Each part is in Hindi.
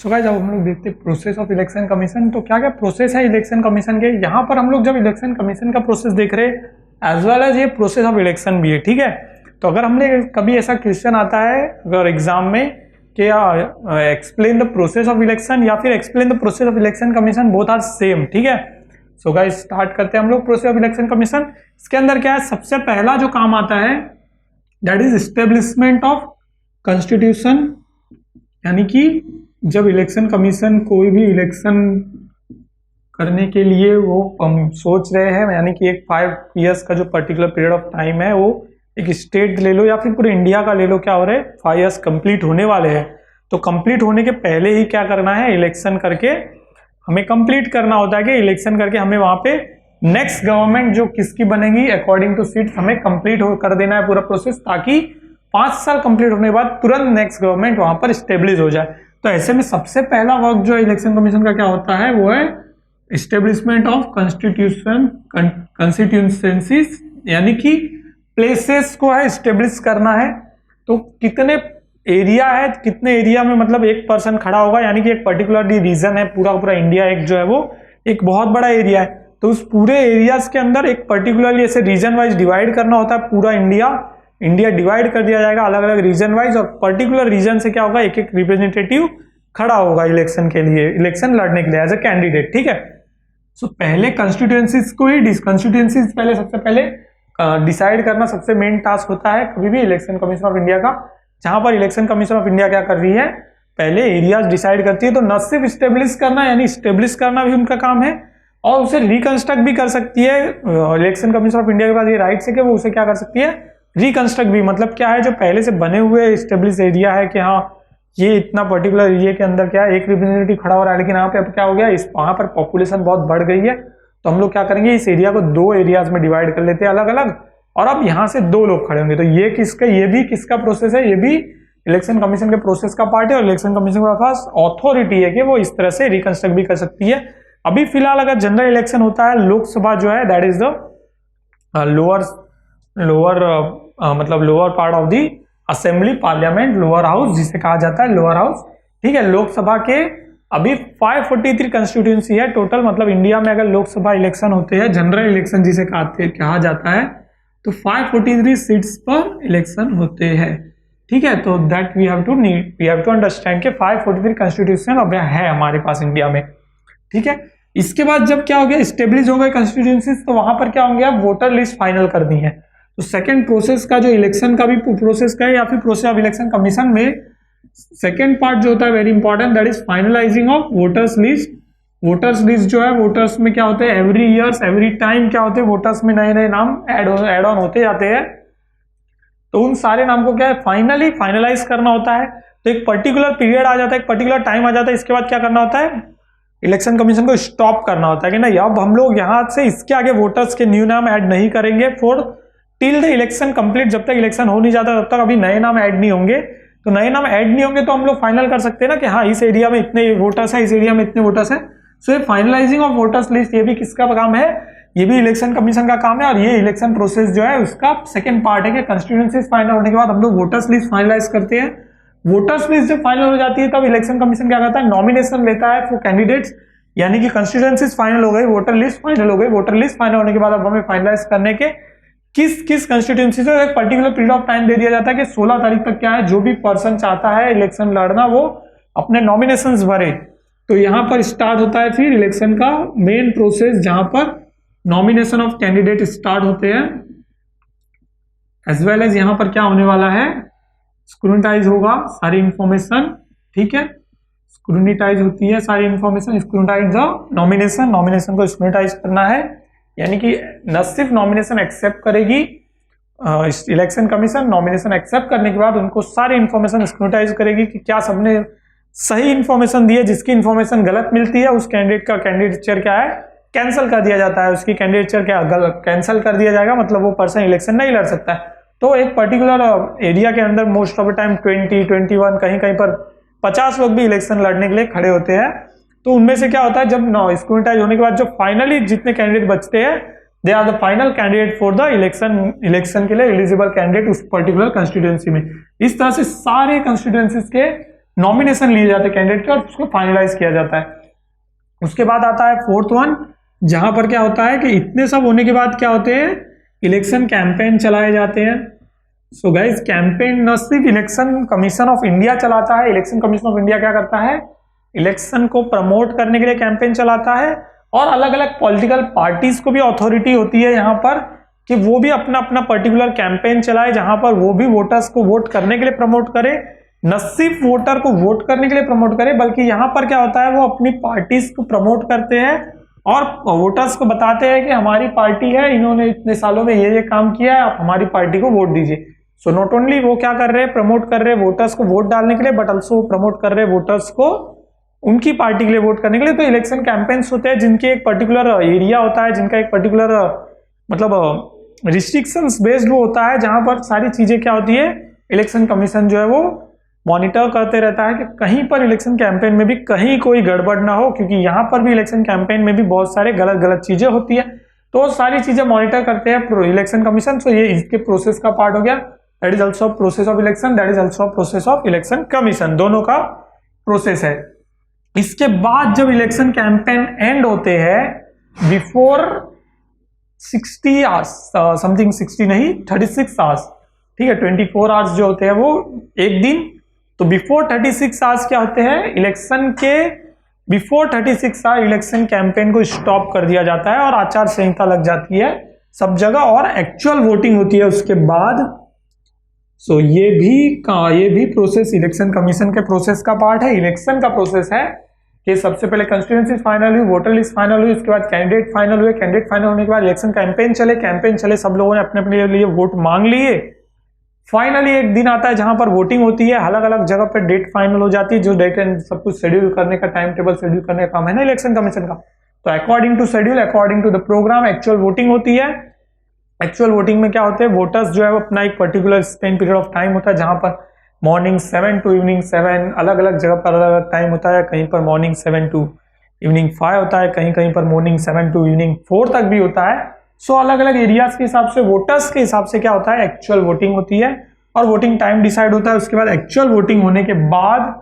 सो गाइस अब हम लोग देखते हैं प्रोसेस ऑफ इलेक्शन कमीशन। तो क्या क्या प्रोसेस है इलेक्शन कमीशन के। यहाँ पर हम लोग जब इलेक्शन कमीशन का प्रोसेस देख रहे हैं एज वेल एज ये प्रोसेस ऑफ इलेक्शन भी है, ठीक है। तो अगर हमने कभी ऐसा क्वेश्चन आता है अगर एग्जाम में कि explain the process of election या फिर explain the process of election commission, both are same, ठीक है। सो गाइस स्टार्ट करते हैं हम लोग प्रोसेस ऑफ इलेक्शन कमीशन। इसके अंदर क्या है, सबसे पहला जो काम आता है that is establishment of constitution, यानी कि जब इलेक्शन कमीशन कोई भी इलेक्शन करने के लिए वो हम सोच रहे हैं, यानी कि एक 5 years का जो पर्टिकुलर पीरियड ऑफ टाइम है, वो एक स्टेट ले लो या फिर पूरे इंडिया का ले लो, क्या हो रहा है 5 years कंप्लीट होने वाले हैं। तो कंप्लीट होने के पहले ही क्या करना है, इलेक्शन करके हमें कंप्लीट करना होता है कि इलेक्शन करके हमें वहां पे नेक्स्ट गवर्नमेंट जो किसकी बनेगी अकॉर्डिंग टू सीट हमें कंप्लीट कर देना है पूरा प्रोसेस, ताकि 5 साल कंप्लीट होने के बाद तुरंत नेक्स्ट गवर्नमेंट वहां पर स्टेब्लिश हो जाए। तो ऐसे में सबसे पहला वर्क जो इलेक्शन कमीशन का क्या होता है वो है एस्टेब्लिशमेंट ऑफ कॉन्स्टिट्यूशन कंस्टिट्यूएंसीज, यानी कि प्लेसेस को है स्टेब्लिश करना है। तो कितने एरिया है, कितने एरिया में मतलब एक पर्सन खड़ा होगा, यानी कि एक पर्टिकुलरली रीजन है, पूरा पूरा इंडिया एक जो है वो एक बहुत बड़ा एरिया है। तो उस पूरे एरियाज के अंदर एक पर्टिकुलरली ऐसे रीजन वाइज डिवाइड करना होता है। पूरा इंडिया डिवाइड कर दिया जाएगा अलग अलग रीजन वाइज, और पर्टिकुलर रीजन से क्या होगा एक एक रिप्रेजेंटेटिव खड़ा होगा इलेक्शन के लिए, इलेक्शन लड़ने के लिए एज ए कैंडिडेट, ठीक है। सो पहले कंस्टिट्यूएंसीज को ही कंस्टिट्यूएंसीज पहले सबसे पहले डिसाइड करना सबसे मेन टास्क होता है कभी भी इलेक्शन कमीशन ऑफ इंडिया का। जहां पर इलेक्शन कमीशन ऑफ इंडिया क्या कर रही है, पहले एरियाज डिसाइड करती है। तो न सिर्फ स्टेब्लिश करना, यानी स्टेब्लिश करना भी उनका काम है, और उसे रिकंस्ट्रक्ट भी कर सकती है। इलेक्शन कमीशन ऑफ इंडिया के पास ये राइट्स है कि वो उसे क्या कर सकती है, रिकंस्ट्रक्ट भी। मतलब क्या है, जो पहले से बने हुए स्टेब्लिश एरिया है कि हाँ ये इतना पर्टिकुलर एरिया के अंदर क्या है एक रिप्रेजेंटेटिव खड़ा हो रहा है, लेकिन यहाँ पे अब क्या हो गया, इस वहां पर पॉपुलेशन बहुत बढ़ गई है, तो हम लोग क्या करेंगे इस एरिया को 2 एरियाज में डिवाइड कर लेते हैं अलग अलग, और अब यहाँ से 2 लोग खड़े होंगे। तो ये किसका, ये भी किसका प्रोसेस है, ये भी इलेक्शन कमीशन के प्रोसेस का पार्ट है। और इलेक्शन कमीशन के पास ऑथोरिटी है कि वो इस तरह से रिकंस्ट्रक्ट भी कर सकती है। अभी फिलहाल अगर जनरल इलेक्शन होता है, लोकसभा जो है that is the lower part of the assembly parliament, lower house जिसे कहा जाता है लोअर हाउस, ठीक है। लोकसभा के अभी 543 कंस्टिट्यूएंसी है टोटल, मतलब इंडिया में अगर लोकसभा इलेक्शन होते हैं, जनरल इलेक्शन जिसे कहा जाता है, तो 543 सीट्स पर इलेक्शन होते हैं, ठीक है। तो that we have to understand कि 543 कंस्टिट्यूशन अब है हमारे पास इंडिया में, ठीक है। इसके बाद जब क्या हो गया, स्टेब्लिश हो गए कंस्टिट्यूएंसीज, तो वहां पर क्या होंगे, अब वोटर लिस्ट फाइनल करनी है। तो सेकंड प्रोसेस का जो इलेक्शन का भी प्रोसेस का है या फिर प्रोसेस ऑफ इलेक्शन कमीशन में सेकंड पार्ट जो होता है very important, that is finalising of voters list. Voters list जो है, वोटर्स में क्या होते हैं एवरी ईयर्स एवरी टाइम क्या होते हैं, वोटर्स में नए नए नाम एड ऑन होते जाते हैं। तो उन सारे नाम को क्या है फाइनलाइज करना होता है। तो एक पर्टिकुलर पीरियड आ जाता है, एक पर्टिकुलर टाइम आ जाता है, इसके बाद क्या करना होता है, इलेक्शन कमीशन को स्टॉप करना होता है कि नहीं अब हम लोग यहां से इसके आगे वोटर्स के न्यू नाम ऐड नहीं करेंगे for till the election complete. जब तक इलेक्शन हो नहीं जाता तब तक अभी नए नाम ऐड नहीं होंगे। तो नए नाम ऐड नहीं होंगे तो हम लोग फाइनल कर सकते हैं ना कि हाँ इस एरिया में इतने वोटर्स है, इस एरिया में इतने वोटर्स है। सो ये फाइनलाइजिंग ऑफ वोटर्स लिस्ट ये भी किसका काम है, ये भी इलेक्शन कमीशन का काम है। और ये इलेक्शन प्रोसेस जो है उसका सेकंड पार्ट है कि कंस्टिट्यूएंसीज फाइनल होने के बाद हम लोग वोटर्स लिस्ट फाइनलाइज करते हैं। वोटर्स लिस्ट जब फाइनल हो जाती है तब इलेक्शन कमीशन क्या करता है, नॉमिनेशन लेता है फॉर कैंडिडेट्स, यानी कि कंस्टिट्यूएंसीज फाइनल हो गई, वोटर लिस्ट फाइनल हो गई। वोटर लिस्ट फाइनल होने के बाद अब हमें फाइनलाइज करने के किस कंस्टिट्यूएंसी से एक पर्टिकुलर पीरियड ऑफ टाइम दे दिया जाता है कि 16 तारीख तक क्या है, जो भी पर्सन चाहता है इलेक्शन लड़ना वो अपने नॉमिनेशंस भरे। तो यहां पर स्टार्ट होता है फिर इलेक्शन का मेन प्रोसेस, जहां पर नॉमिनेशन ऑफ कैंडिडेट स्टार्ट होते हैं, एज वेल एज यहां पर क्या होने वाला है, स्क्रूटिनाइज होगा सारी इंफॉर्मेशन, ठीक है। स्क्रूटिनाइज होती है सारी इंफॉर्मेशन, स्क्रूटिनाइज नॉमिनेशन को स्क्रूटिनाइज करना है, यानी कि न सिर्फ नॉमिनेशन एक्सेप्ट करेगी इलेक्शन कमीशन, नॉमिनेशन एक्सेप्ट करने के बाद उनको सारी इंफॉर्मेशन स्क्रूटिनाइज करेगी कि क्या सबने सही इंफॉर्मेशन दी है। जिसकी इंफॉर्मेशन गलत मिलती है उस कैंडिडेट का कैंडिडेचर क्या है कैंसिल कर दिया जाता है, उसकी कैंडिडेचर क्या कैंसिल कर दिया जाएगा, मतलब वो पर्सन इलेक्शन नहीं लड़ सकता है। तो एक पर्टिकुलर एरिया के अंदर मोस्ट ऑफ द टाइम 20, 21 कहीं कहीं पर 50 लोग भी इलेक्शन लड़ने के लिए खड़े होते हैं। तो उनमें से क्या होता है, जब स्क्रूटिनाइज होने के बाद जो फाइनली जितने कैंडिडेट बचते हैं they are the final candidate for the election के लिए एलिजिबल कैंडिडेट उस पर्टिकुलर कंस्टिट्यूएंसी में। इस तरह से सारे कंस्टिट्यूएंसीज के नॉमिनेशन लिए जाते हैं कैंडिडेट के और उसको फाइनलाइज किया जाता है। उसके बाद आता है फोर्थ वन, जहां पर क्या होता है कि इतने सब होने के बाद क्या होते हैं, इलेक्शन कैंपेन चलाए जाते हैं। सो गाइस, कैंपेन न सिर्फ इलेक्शन कमीशन ऑफ इंडिया चलाता है, इलेक्शन कमीशन ऑफ इंडिया क्या करता है, इलेक्शन को प्रमोट करने के लिए कैंपेन चलाता है, और अलग अलग पॉलिटिकल पार्टीज को भी अथॉरिटी होती है यहाँ पर कि वो भी अपना अपना पर्टिकुलर कैंपेन चलाए, जहां पर वो भी वोटर्स को वोट करने के लिए प्रमोट करे। न सिर्फ वोटर को वोट करने के लिए प्रमोट करे, बल्कि यहाँ पर क्या होता है, वो अपनी पार्टीज को प्रमोट करते हैं और वोटर्स को बताते हैं कि हमारी पार्टी है, इन्होंने इतने सालों में ये काम किया है, आप हमारी पार्टी को वोट दीजिए। सो नॉट ओनली वो क्या कर रहे हैं, प्रमोट कर रहे हैं वोटर्स को वोट डालने के लिए, बट ऑल्सो प्रमोट कर रहे हैं वोटर्स को उनकी पार्टी के लिए वोट करने के लिए। तो इलेक्शन कैंपेन्स होते हैं जिनके एक पर्टिकुलर एरिया होता है, जिनका एक पर्टिकुलर मतलब रिस्ट्रिक्शंस बेस्ड वो होता है, जहां पर सारी चीजें क्या होती है, इलेक्शन कमीशन जो है वो मॉनिटर करते रहता है कि कहीं पर इलेक्शन कैंपेन में भी कहीं कोई गड़बड़ ना हो, क्योंकि यहाँ पर भी इलेक्शन कैंपेन में भी बहुत सारे गलत गलत चीजें होती है। तो सारी चीजें मॉनिटर करते हैं इलेक्शन कमीशन। तो ये इसके प्रोसेस का पार्ट हो गया, that is also process of election, that is also process of election commission, दोनों का प्रोसेस है। इसके बाद जब इलेक्शन कैंपेन एंड होते हैं बिफोर 60 आवर्स, समथिंग 60 नहीं 36 आवर्स, ठीक है, 24 आवर्स जो होते हैं वो एक दिन, तो बिफोर 36 आवर्स क्या होते हैं, इलेक्शन के बिफोर 36 आवर इलेक्शन कैंपेन को स्टॉप कर दिया जाता है और आचार संहिता लग जाती है सब जगह और एक्चुअल वोटिंग होती है उसके बाद। सो ये भी प्रोसेस इलेक्शन कमीशन के प्रोसेस का पार्ट है। इलेक्शन का प्रोसेस है कि सबसे पहले कंस्टिट्यूएंसी फाइनल हुई, वोटर लिस्ट फाइनल हुई, उसके बाद कैंडिडेट फाइनल हुए, कैंडिडेट फाइनल होने के बाद इलेक्शन कैंपेन चले, सब लोगों ने अपने अपने लिए वोट मांग लिए। फाइनली एक दिन आता है जहां पर वोटिंग होती है, अलग अलग जगह पर डेट फाइनल हो जाती है, जो डेट एंड सब कुछ शेड्यूल करने का, टाइम टेबल शेड्यूल करने का काम है ना इलेक्शन कमीशन का। तो according to schedule, according to the programme actual voting होती है। एक्चुअल वोटिंग में क्या होते हैं, वोटर्स जो है अपना एक particular Spain period of time होता है, जहां पर मॉर्निंग 7 टू इवनिंग 7, अलग अलग जगह पर अलग अलग टाइम होता है, कहीं पर मॉर्निंग 7 टू इवनिंग 5 होता है, कहीं कहीं पर मॉर्निंग 7 टू इवनिंग 4 तक भी होता है। सो अलग अलग एरियाज के हिसाब से, वोटर्स के हिसाब से क्या होता है, एक्चुअल वोटिंग होती है और वोटिंग टाइम डिसाइड होता है। उसके बाद एक्चुअल वोटिंग होने के बाद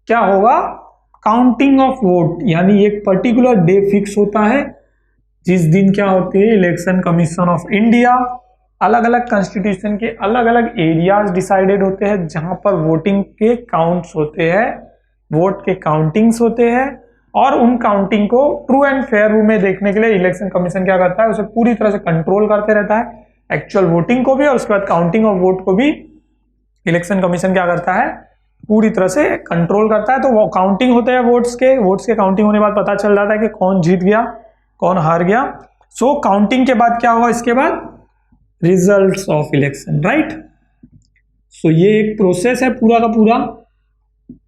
क्या होगा, काउंटिंग ऑफ वोट, यानी एक पर्टिकुलर डे फिक्स होता है जिस दिन क्या होती है, इलेक्शन कमीशन ऑफ इंडिया अलग अलग कॉन्स्टिट्यूशन के अलग अलग एरियाज डिसाइडेड होते हैं जहां पर वोटिंग के काउंट्स होते हैं, वोट के काउंटिंग्स होते हैं, और उन काउंटिंग को ट्रू एंड फेयर वे में देखने के लिए इलेक्शन कमीशन क्या करता है, उसे पूरी तरह से कंट्रोल करते रहता है, एक्चुअल वोटिंग को भी और उसके बाद काउंटिंग ऑफ वोट को भी इलेक्शन कमीशन क्या करता है, पूरी तरह से कंट्रोल करता है। तो वो काउंटिंग होते हैं वोट्स के काउंटिंग होने के बाद पता चल जाता है कि कौन जीत गया कौन हार गया। सो काउंटिंग के बाद क्या होगा, इसके बाद रिजल्ट्स ऑफ इलेक्शन, राइट। सो ये एक प्रोसेस है पूरा का पूरा,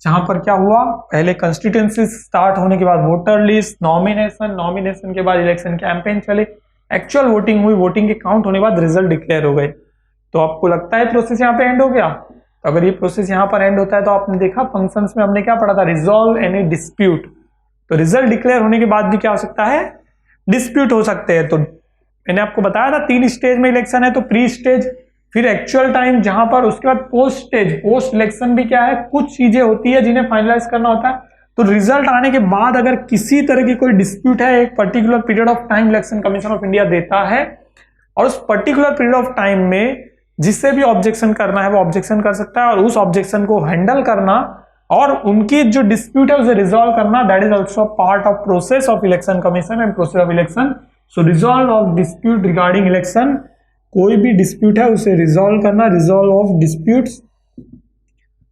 जहां पर क्या हुआ, पहले कंस्टिट्यूएंसी स्टार्ट होने के बाद वोटर लिस्ट, नॉमिनेशन के बाद इलेक्शन कैंपेन चले, एक्चुअल वोटिंग हुई, वोटिंग के काउंट होने के बाद रिजल्ट डिक्लेयर हो गए। तो आपको लगता है प्रोसेस यहाँ पे एंड हो गया? तो अगर ये प्रोसेस यहाँ पर एंड होता है तो आपने देखा फंक्शंस में हमने क्या पढ़ा था, रिजॉल्व एनी डिस्प्यूट। तो रिजल्ट डिक्लेयर होने के बाद भी क्या हो सकता है, डिस्प्यूट हो सकते हैं। तो मैंने आपको बताया था 3 स्टेज में इलेक्शन है, तो प्री स्टेज, फिर एक्चुअल टाइम, जहां पर उसके बाद पोस्ट स्टेज, पोस्ट इलेक्शन भी क्या है, कुछ चीजें होती है जिन्हें फाइनलाइज करना होता है। तो रिजल्ट आने के बाद अगर किसी तरह की कोई डिस्प्यूट है, एक particular period of time election commission of India देता है और उस पर्टिकुलर पीरियड ऑफ टाइम में जिससे भी ऑब्जेक्शन करना है वो ऑब्जेक्शन कर सकता है, और उस ऑब्जेक्शन को हैंडल करना और उनकी जो डिस्प्यूट है उसे रिजॉल्व करना, that is also part of process of election commission and process of election. So resolve of dispute regarding election, कोई भी डिस्प्यूट है उसे रिजॉल्व करना, रिजॉल्व ऑफ डिस्प्यूट्स।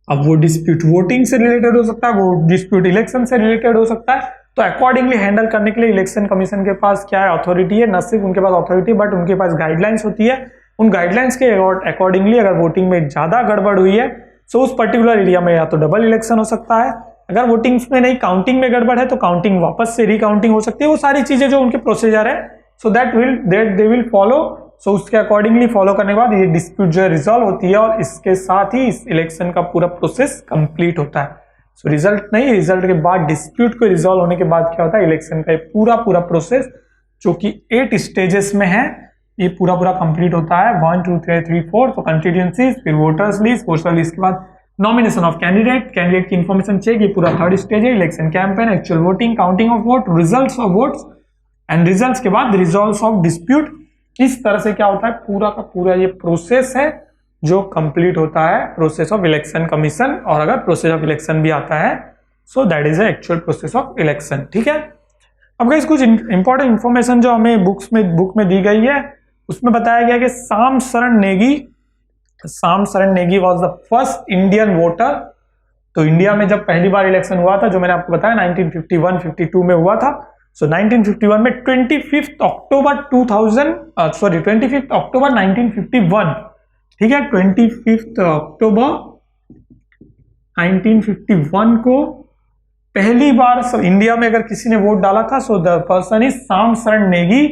अब वो डिस्प्यूट वोटिंग से रिलेटेड हो सकता है, वो डिस्प्यूट इलेक्शन से रिलेटेड हो सकता है। तो अकॉर्डिंगली हैंडल करने के लिए इलेक्शन कमीशन के पास क्या है, अथॉरिटी है। न सिर्फ उनके पास अथॉरिटी बट उनके पास गाइडलाइंस होती है। उन गाइडलाइंस के अकॉर्डिंगली अगर वोटिंग में ज्यादा गड़बड़ हुई है तो उस पर्टिकुलर एरिया में या तो डबल इलेक्शन हो सकता है, अगर वोटिंग में नहीं काउंटिंग में गड़बड़ है तो काउंटिंग वापस से रिकाउंटिंग हो सकती है। वो सारी चीजें जो उनके प्रोसीजर है, so that they will follow. So उसके अकॉर्डिंगली फॉलो करने के बाद ये डिस्प्यूट जो है रिजॉल्व होती है और इसके साथ ही इस इलेक्शन का पूरा प्रोसेस कंप्लीट होता है। सो रिजल्ट नहीं, रिजल्ट के बाद डिस्प्यूट को रिजॉल्व होने के बाद क्या होता है, इलेक्शन का पूरा प्रोसेस जो कि 8 स्टेजेस में है, ये पूरा कंप्लीट होता है। 1 2 3 4, तो कंस्टिट्यूएंसीज, फिर वोटर्स लिस्ट, वोटर लिस्ट के बाद नॉमिनेशन ऑफ कैंडिडेट की इंफॉर्मेशन चेक, ये पूरा थर्ड स्टेज है। Election campaign, actual voting, counting of vote, results of votes and results के बाद रिजॉल्व ऑफ डिस्प्यूट। इस तरह से क्या होता है, पूरा का पूरा ये प्रोसेस है जो कंप्लीट होता है, प्रोसेस ऑफ इलेक्शन कमीशन। और अगर प्रोसेस ऑफ इलेक्शन भी आता है so that is actual process of election. ठीक है, अब गाइस कुछ इंपॉर्टेंट इंफॉर्मेशन जो हमें बुक में दी गई है, उसमें बताया गया कि साम शरण Negi was the first Indian voter. तो इंडिया में जब पहली बार इलेक्शन हुआ था, जो मैंने आपको बताया 1951-52 में हुआ था। सो 1951 में 25 अक्टूबर 1951, ठीक है, 25 अक्टूबर 1951 को पहली बार सब इंडिया में अगर किसी ने वोट डाला था, सो द पर्सन इज साम शरण नेगी,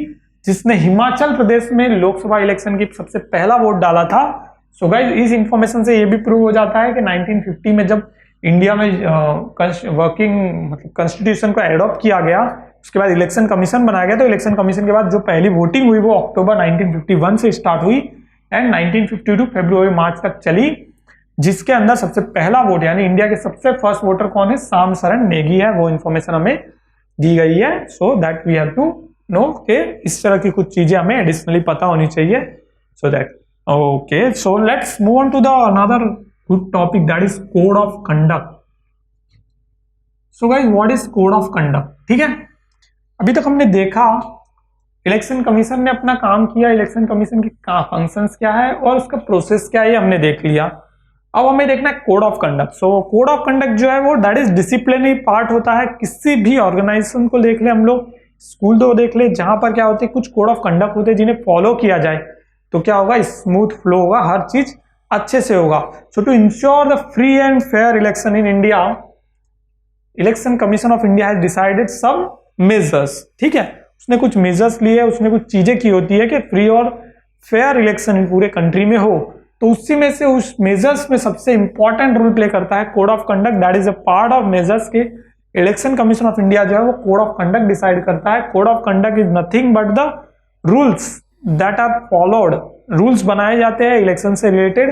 जिसने हिमाचल प्रदेश में लोकसभा इलेक्शन की सबसे पहला वोट डाला था। सो गाइस इस इंफॉर्मेशन से ये भी प्रूव हो जाता है कि 1950 में जब इंडिया में कॉन्स्टिट्यूशन को एडॉप्ट किया गया, उसके बाद इलेक्शन कमीशन बनाया गया। तो इलेक्शन कमीशन के बाद जो पहली वोटिंग हुई वो अक्टूबर 1951 से स्टार्ट हुई एंड 1952 फरवरी मार्च तक चली, जिसके अंदर सबसे पहला वोट यानी इंडिया के सबसे फर्स्ट वोटर कौन है, साम शरण नेगी है। वो इंफॉर्मेशन हमें दी गई है। So that we have to know के इस तरह की कुछ चीजें हमें एडिशनली पता होनी चाहिए। So that okay, so let's move on to the another good topic, that is code of conduct. So guys what is code of conduct? ठीक है, अभी तक हमने देखा इलेक्शन कमीशन ने अपना काम किया, इलेक्शन कमीशन की फंक्शंस क्या है और उसका प्रोसेस क्या है, ये हमने देख लिया। अब हमें देखना है code of conduct. So code of conduct जो है वो दैट इज डिसिप्लिनरी पार्ट होता है। किसी भी ऑर्गेनाइजेशन को देख ले हम लोग, स्कूल तो देख ले, जहां पर क्या होते हैं कुछ कोड ऑफ कंडक्ट होते हैं जिन्हें फॉलो किया जाए तो क्या होगा, स्मूथ फ्लो होगा, हर चीज अच्छे से होगा। So to ensure the free and fair election in India, Election commission of India has decided some measures. ठीक है, उसने कुछ मेजर्स लिए, उसने कुछ चीजें की होती है कि फ्री और फेयर इलेक्शन इन पूरे कंट्री में हो। तो उसी में से उस मेजर्स में सबसे इंपॉर्टेंट रोल प्ले करता है code of conduct. That is a part of measures के इलेक्शन कमीशन ऑफ इंडिया जो है वो कोड ऑफ कंडक्ट डिसाइड करता है। Code of conduct is nothing but the rules that are followed. Rules बनाए जाते हैं इलेक्शन से related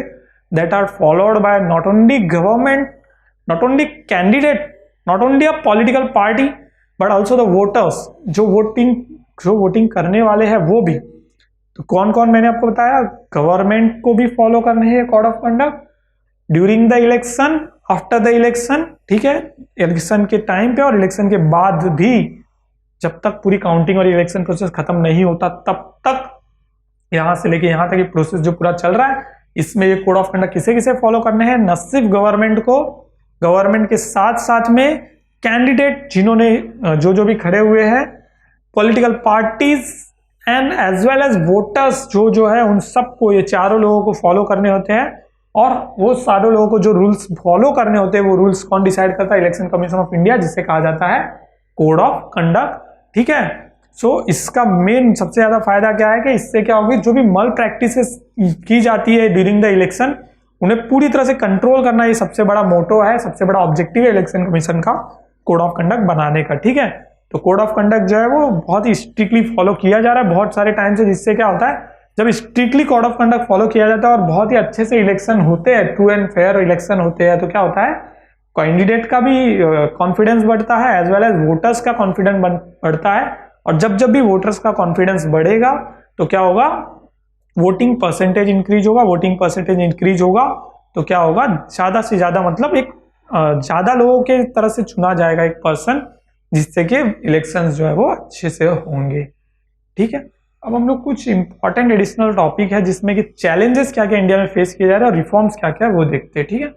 that are followed by not only government, not only candidate, not only a political party but also the voters, जो वोटिंग करने वाले हैं वो भी। तो कौन कौन मैंने आपको बताया, गवर्नमेंट को भी फॉलो करने हैं code of conduct during the election, after the election, ठीक है, इलेक्शन के टाइम पे और इलेक्शन के बाद भी, जब तक पूरी काउंटिंग और इलेक्शन प्रोसेस खत्म नहीं होता तब तक, यहां से लेके यहां तक ये प्रोसेस जो पूरा चल रहा है, इसमें ये कोड ऑफ कंडक्ट किसे किसे फॉलो करने हैं, न सिर्फ गवर्नमेंट को, गवर्नमेंट के साथ साथ में कैंडिडेट जिन्होंने जो भी खड़े हुए हैं, political parties and as well as voters जो है उन सबको, ये चारों लोगों को फॉलो करने होते हैं। और वो सारे लोगों को जो रूल्स फॉलो करने होते हैं वो रूल्स कौन डिसाइड करता है, इलेक्शन कमीशन ऑफ इंडिया, जिसे कहा जाता है कोड ऑफ कंडक्ट। ठीक है, सो इसका मेन सबसे ज्यादा फायदा क्या है कि इससे क्या होगी, जो भी मल प्रैक्टिसेस की जाती है ड्यूरिंग द इलेक्शन उन्हें पूरी तरह से कंट्रोल करना, ये सबसे बड़ा मोटो है, सबसे बड़ा ऑब्जेक्टिव है इलेक्शन कमीशन का कोड ऑफ कंडक्ट बनाने का। ठीक है, तो कोड ऑफ कंडक्ट जो है वो बहुत ही स्ट्रिक्टली फॉलो किया जा रहा है बहुत सारे टाइम से, जिससे क्या होता है जब strictly code of conduct follow किया जाता है और बहुत ही अच्छे से इलेक्शन होते हैं, ट्रू एंड फेयर इलेक्शन होते हैं, तो क्या होता है कैंडिडेट का भी कॉन्फिडेंस बढ़ता है एज वेल एज वोटर्स का कॉन्फिडेंस बढ़ता है। और जब भी वोटर्स का कॉन्फिडेंस बढ़ेगा तो क्या होगा, वोटिंग परसेंटेज इंक्रीज होगा, वोटिंग परसेंटेज इंक्रीज होगा तो क्या होगा, ज्यादा से ज्यादा मतलब एक ज्यादा लोगों के तरह से चुना जाएगा एक पर्सन, जिससे कि इलेक्शंस जो है वो अच्छे से होंगे। ठीक है, अब हम लोग कुछ इंपॉर्टेंट एडिशनल टॉपिक है जिसमें कि चैलेंजेस क्या क्या इंडिया में फेस किए जा रहे हैं और रिफॉर्म्स क्या क्या वो देखते हैं। ठीक है,